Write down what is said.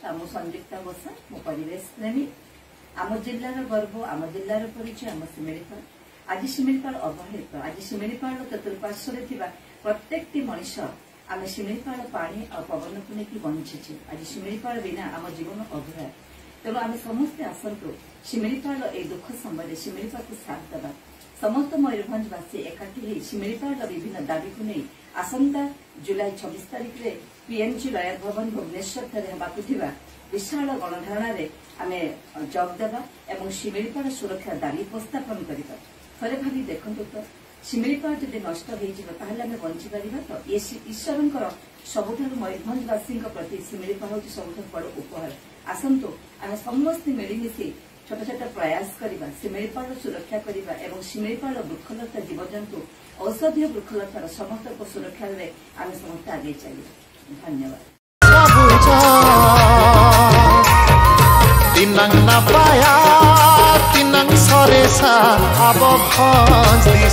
आम संयुक्ता बसा मो परिवेश प्रेमी आम जिलार गर्व आम जिलार परिचय आम शिमिलीपाल आज शिमिलीपाल अवहेलित आज शिमिलीपाल चतुर्पार्श्व प्रत्येक मनीष आम शिमिलीपाल पानी और पवन को लेकिन बंची आज शिमिलीपाल बिना आम जीवन अधूरा तेणु आम समस्ते आसतु शिमिलीपाल ए दुख समय शिमिलीपाल को साथ देवा समस्त मयूरभंजवासी एकाठी शिमिलीपाल विभिन्न दाबी को नहीं आसंता जुलाई 26 तारिख में पीएमजी लयर भवन भुवनेश्वर विशाल गणधारणा आम जग देवा और शिमिलीपाल सुरक्षा दाबी उपस्थापन करवा थे भावी देखु तो शिमिलीपाल जब नष्ट होमें बंची पार तो ये ईश्वर सबुठ मयूरभंजवासी प्रति शिमिलीपाल हूँ सब बड़ उपहार आसतु आम समस्त मिलमिशि छोट छोट प्रयास करवा शिमिलीपाल सुरक्षा करवा और शिमिलीपाल वृक्षलता जीवजंतु औषधीय वृक्षलतार समस्त सुरक्षा आम समस्त आगे चलिए। धन्यवाद। तिनंग ना पाया तिनंग सरेसा अब भंजली